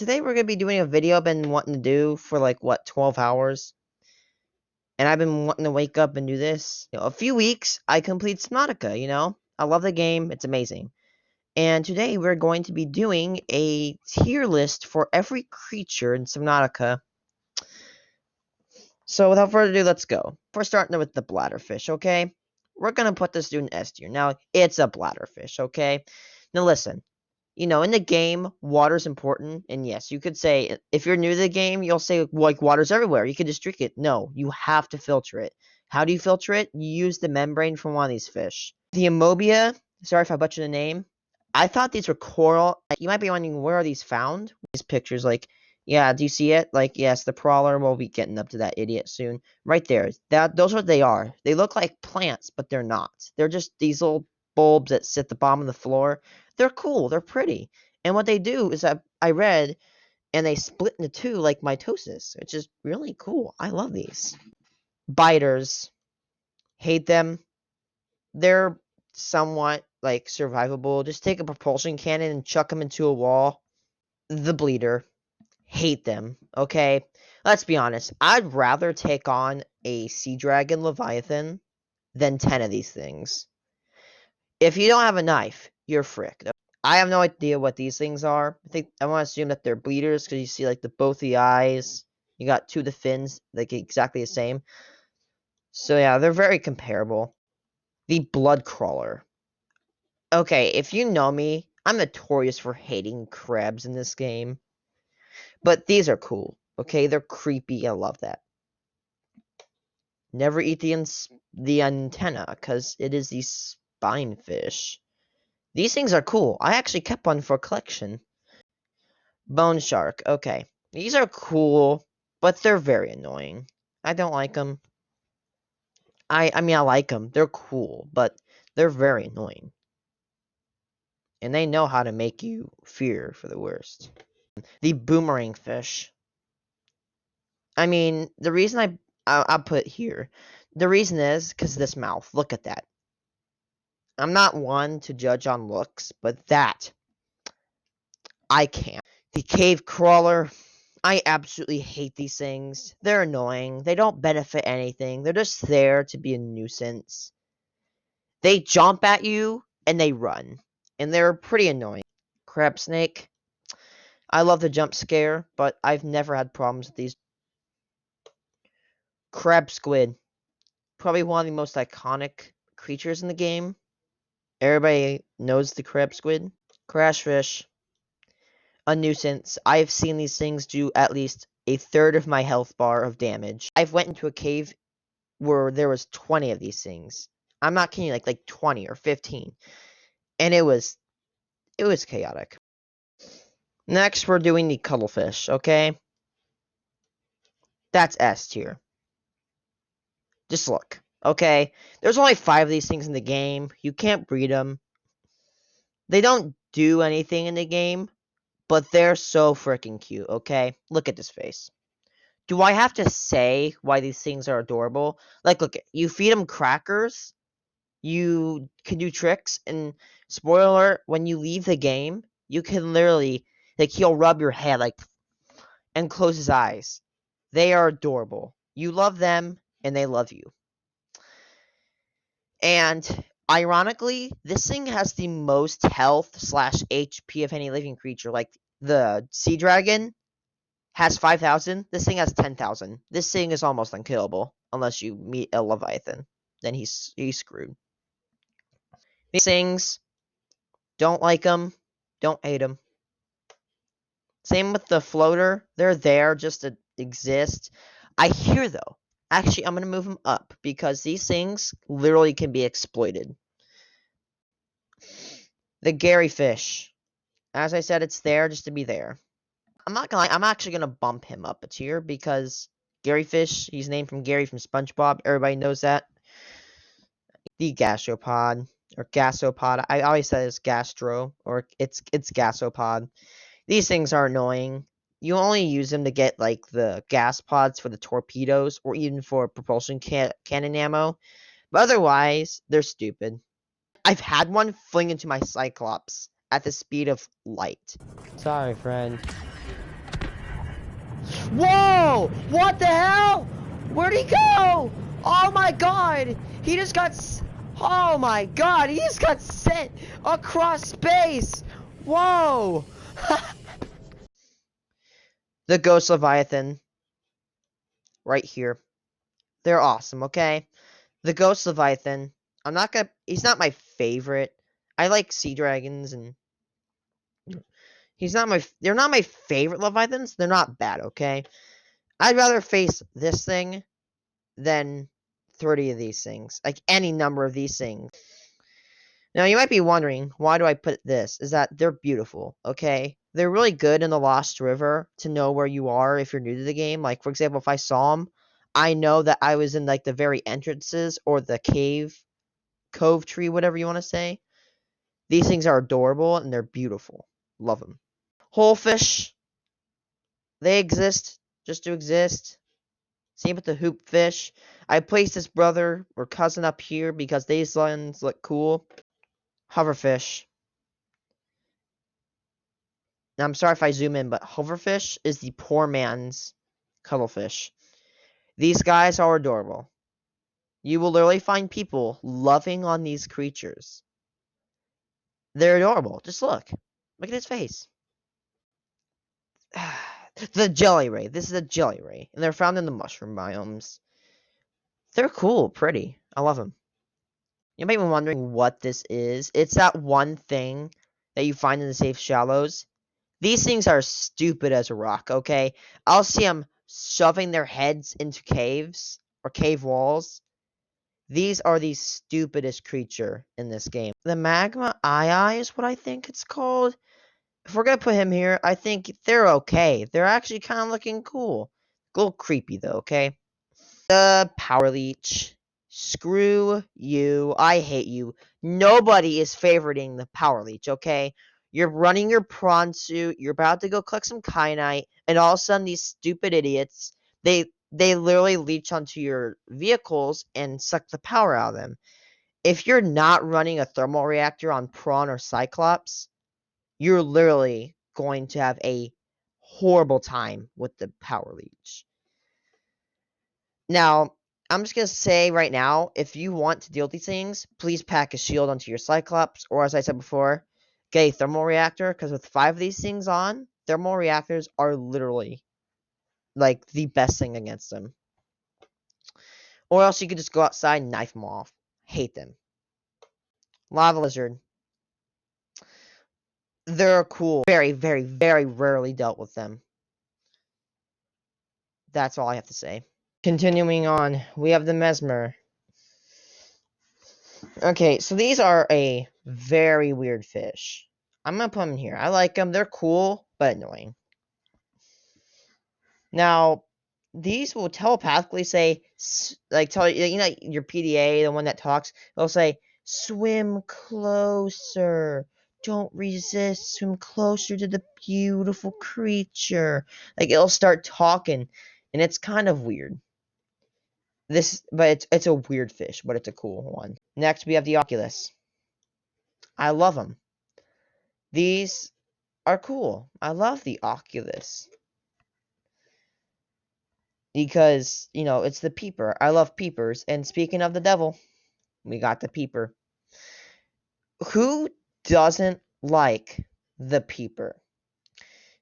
Today we're going to be doing a video I've been wanting to do for like, what, 12 hours? And I've been wanting to wake up and do this. A few weeks, I complete Subnautica, I love the game, it's amazing. And today we're going to be doing a tier list for every creature in Subnautica. So without further ado, let's go. We're starting with the bladderfish, okay? We're going to put this dude in S tier. Now, it's a bladderfish, okay? Now listen. In the game, water's important, and yes, you could say, if you're new to the game, you'll say, like, water's everywhere, you could just drink it. No, you have to filter it. How do you filter it? You use the membrane from one of these fish. The amobia, sorry if I butchered the name, I thought these were coral. You might be wondering, where are these found? These pictures, like, yeah, do you see it? Like, yes, the prawler, we'll be getting up to that idiot soon. Right there, those are what they are. They look like plants, but they're not. They're just these little bulbs that sit at the bottom of the floor. They're cool, they're pretty. And what they do is I read, and they split into two like mitosis, which is really cool. I love these. Biters. Hate them. They're somewhat, like, survivable. Just take a propulsion cannon and chuck them into a wall. The bleeder. Hate them, okay? Let's be honest. I'd rather take on a sea dragon leviathan than 10 of these things. If you don't have a knife, you're fricked. I have no idea what these things are. I want to assume that they're bleeders because you see, like, both the eyes. You got two of the fins, like, exactly the same. So yeah, they're very comparable. The blood crawler. Okay, if you know me, I'm notorious for hating crabs in this game. But these are cool. Okay, they're creepy. I love that. Never eat the antenna because it is the spine fish. These things are cool. I actually kept one for collection. Bone shark. Okay. These are cool, but they're very annoying. I don't like them. I mean, I like them. They're cool, but they're very annoying. And they know how to make you fear for the worst. The boomerang fish. I mean, the reason I put here, the reason is because of this mouth. Look at that. I'm not one to judge on looks, but that, I can't. The cave crawler. I absolutely hate these things. They're annoying. They don't benefit anything. They're just there to be a nuisance. They jump at you and they run. And they're pretty annoying. Crab snake. I love the jump scare, but I've never had problems with these. Crab squid. Probably one of the most iconic creatures in the game. Everybody knows the crab squid. Crash fish. A nuisance. I've seen these things do at least a third of my health bar of damage. I've went into a cave where there was 20 of these things. I'm not kidding, like 20 or 15. And it was chaotic. Next, we're doing the cuttlefish, okay? That's S tier. Just look, okay? There's only 5 of these things in the game. You can't breed them. They don't do anything in the game, but they're so freaking cute, okay? Look at this face. Do I have to say why these things are adorable? Like, look, you feed them crackers, you can do tricks, and spoiler alert, when you leave the game, you can literally, like, he'll rub your head, like, and close his eyes. They are adorable. You love them, and they love you. And, ironically, this thing has the most health / HP of any living creature. Like, the sea dragon has 5,000. This thing has 10,000. This thing is almost unkillable unless you meet a leviathan. Then he's screwed. These things, don't like them, don't hate them. Same with the floater. They're there just to exist. I hear, though, actually, I'm going to move them up because these things literally can be exploited. The Gary fish. As I said, it's there just to be there. I'm not gonna lie, I'm actually gonna bump him up a tier because Gary Fish, he's named from Gary from SpongeBob. Everybody knows that. The gastropod or gasopod. I always said it's gastro or it's gasopod. These things are annoying. You only use them to get like the gas pods for the torpedoes or even for propulsion cannon ammo. But otherwise, they're stupid. I've had one fling into my Cyclops at the speed of light. Sorry, friend. Whoa! What the hell? Where'd he go? Oh my god! He just got... Oh my god! He just got sent across space! Whoa! The Ghost Leviathan. Right here. They're awesome, okay? The Ghost Leviathan. I'm not gonna... He's not my favorite. I like sea dragons and... They're not my favorite Leviathans. They're not bad, okay? I'd rather face this thing than 30 of these things. Like, any number of these things. Now, you might be wondering, why do I put this? Is that they're beautiful, okay? They're really good in the Lost River to know where you are if you're new to the game. Like, for example, if I saw them, I know that I was in, like, the very entrances or the cove tree, whatever you want to say. These things are adorable and they're beautiful. Love them. Whole fish. They exist just to exist. Same with the hoop fish. I placed this brother or cousin up here because these ones look cool. Hoverfish. Now, I'm sorry if I zoom in, but hoverfish is the poor man's cuttlefish. These guys are adorable. You will literally find people loving on these creatures. They're adorable. Just look. Look at his face. The jelly ray. This is a jelly ray. And they're found in the mushroom biomes. They're cool. Pretty. I love them. You might be wondering what this is. It's that one thing that you find in the safe shallows. These things are stupid as a rock, okay? I'll see them shoving their heads into caves or cave walls. These are the stupidest creature in this game. The magma eye is what I think it's called. If we're going to put him here, I think they're okay. They're actually kind of looking cool. A little creepy though, okay? The power leech. Screw you. I hate you. Nobody is favoriting the power leech, okay? You're running your prawn suit, you're about to go collect some kyanite, and all of a sudden these stupid idiots, they literally leech onto your vehicles and suck the power out of them. If you're not running a thermal reactor on prawn or cyclops, you're literally going to have a horrible time with the power leech. Now, I'm just going to say right now, if you want to deal with these things, please pack a shield onto your Cyclops, or as I said before, get a thermal reactor, because with 5 of these things on, thermal reactors are literally, like, the best thing against them. Or else you could just go outside and knife them off. Hate them. Lava Lizard. They're cool. Very, very, very rarely dealt with them. That's all I have to say. Continuing on, we have the Mesmer. Okay, so these are a very weird fish. I'm gonna put them here. I like them. They're cool, but annoying. Now, these will telepathically say, like, tell you, you know, your PDA, the one that talks, they'll say, swim closer. Don't resist. Swim closer to the beautiful creature. Like, it'll start talking, and it's kind of weird. But it's a weird fish, but it's a cool one. Next, we have the Oculus. I love them. These are cool. I love the Oculus. Because, you know, it's the peeper. I love peepers. And speaking of the devil, we got the peeper. Who doesn't like the peeper?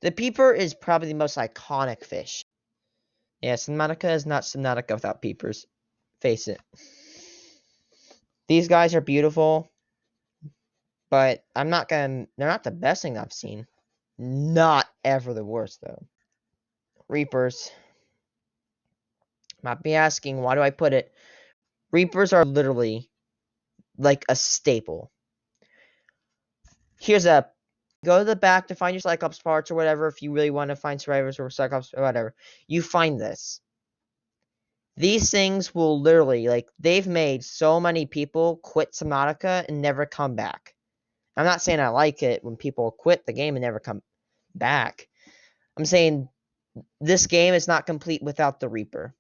The peeper is probably the most iconic fish. Yeah, Subnautica is not Subnautica without peepers. Face it. These guys are beautiful. But they're not the best thing I've seen. Not ever the worst, though. Reapers. Might be asking, why do I put it? Reapers are literally like a staple. Go to the back to find your Cyclops parts or whatever if you really want to find survivors or Cyclops or whatever. You find this. These things will literally, like, they've made so many people quit Subnautica and never come back. I'm not saying I like it when people quit the game and never come back. I'm saying this game is not complete without the Reaper.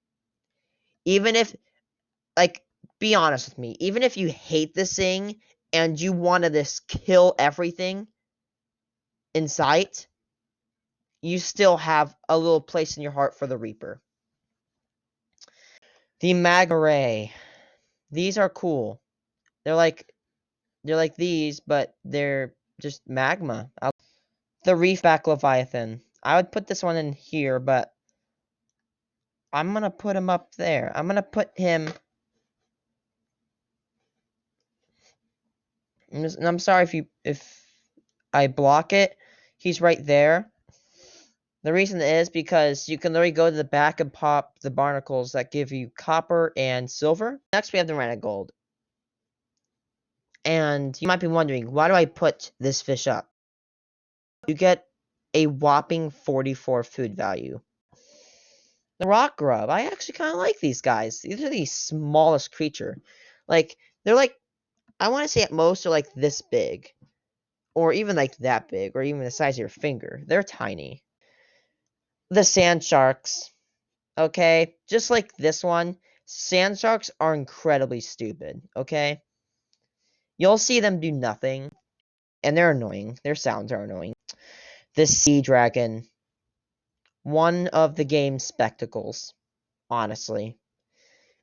Even if, like, be honest with me, even if you hate this thing and you want to just kill everything in sight, you still have a little place in your heart for the Reaper. The Magma Ray. These are cool. They're like these, but they're just magma. The Reefback Leviathan. I would put this one in here, but I'm gonna put him up there. I'm gonna put him. And I'm sorry if I block it. He's right there. The reason is because you can literally go to the back and pop the barnacles that give you copper and silver. Next, we have the Renegold. And you might be wondering, why do I put this fish up? You get a whopping 44 food value. The Rock Grub. I actually kind of like these guys. These are the smallest creature. Like, they're like, I want to say at most they're like this big. Or even like that big. Or even the size of your finger. They're tiny. The Sand Sharks. Okay? Just like this one, Sand Sharks are incredibly stupid. Okay? You'll see them do nothing. And they're annoying. Their sounds are annoying. The Sea Dragon. One of the game's spectacles. Honestly.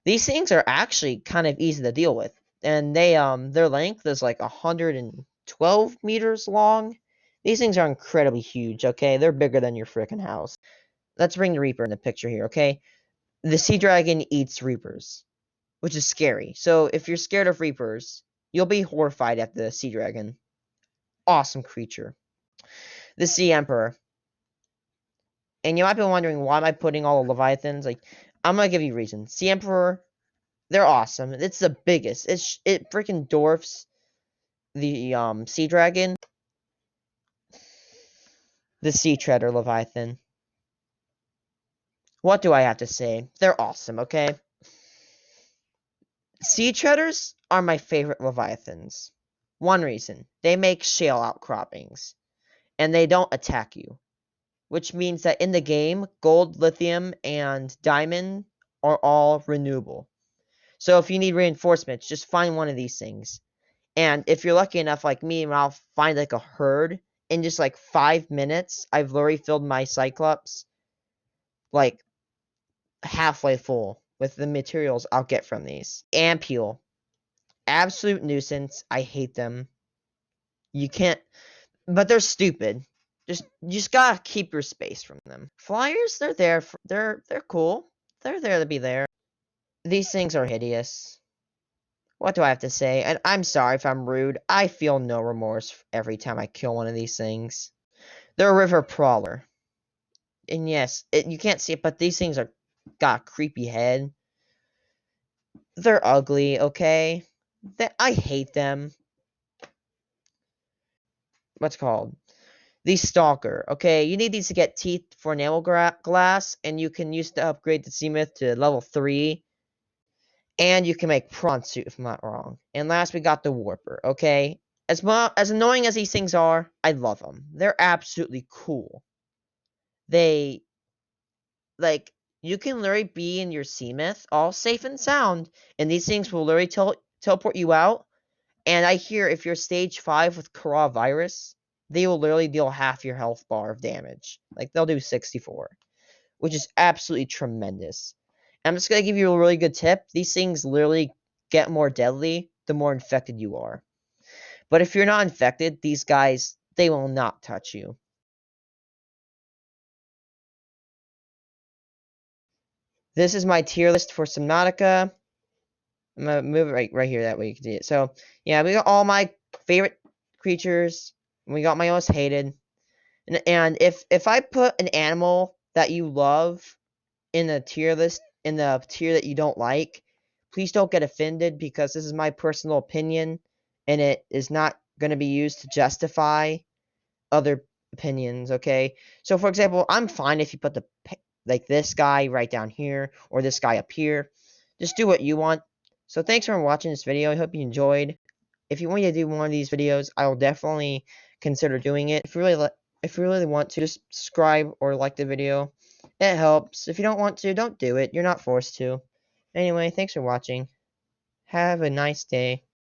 These things are actually kind of easy to deal with. And their length is like 112 meters long. These things are incredibly huge, okay? They're bigger than your freaking house. Let's bring the Reaper in the picture here, okay? The Sea Dragon eats Reapers, which is scary. So if you're scared of Reapers, you'll be horrified at the Sea Dragon. Awesome creature. The Sea Emperor. And you might be wondering, why am I putting all the Leviathans? Like, I'm gonna give you reasons. Sea Emperor, they're awesome. It's the biggest. It freaking dwarfs the Sea Dragon. The Sea Treader Leviathan. What do I have to say? They're awesome, okay? Sea Treaders are my favorite Leviathans. One reason, they make shale outcroppings. And they don't attack you. Which means that in the game, gold, lithium, and diamond are all renewable. So if you need reinforcements, just find one of these things. And if you're lucky enough, like me, I'll find like a herd. In just like 5 minutes, I've already filled my Cyclops like halfway full with the materials I'll get from these. Ampule. Absolute nuisance. I hate them. You can't, but they're stupid. You just gotta keep your space from them. Flyers, they're there. They're cool. They're there to be there. These things are hideous. What do I have to say? And I'm sorry if I'm rude. I feel no remorse every time I kill one of these things. They're a river prowler. And yes, you can't see it, but these things are got a creepy head. They're ugly, okay? I hate them. What's it called? The Stalker. Okay, you need these to get teeth for enamel glass, and you can use to upgrade the Seamouth to level 3. And you can make prawn suit, if I'm not wrong. And last, we got the Warper, okay? As annoying as these things are, I love them. They're absolutely cool. They, like, you can literally be in your Seamouth, all safe and sound, and these things will literally teleport you out. And I hear if you're stage 5 with coronavirus, they will literally deal half your health bar of damage. Like, they'll do 64, which is absolutely tremendous. I'm just going to give you a really good tip. These things literally get more deadly the more infected you are. But if you're not infected, these guys, they will not touch you. This is my tier list for Subnautica. I'm going to move it right here, that way you can see it. So, yeah, we got all my favorite creatures. And we got my most hated. And if I put an animal that you love in the tier list, in the tier that you don't like, please don't get offended, because this is my personal opinion, and it is not going to be used to justify other opinions, okay? So, for example, I'm fine if you put like this guy right down here, or this guy up here. Just do what you want. So, thanks for watching this video. I hope you enjoyed. If you want me to do one of these videos, I will definitely consider doing it. If you really want to, just subscribe or like the video. It helps. If you don't want to, don't do it. You're not forced to. Anyway, thanks for watching. Have a nice day.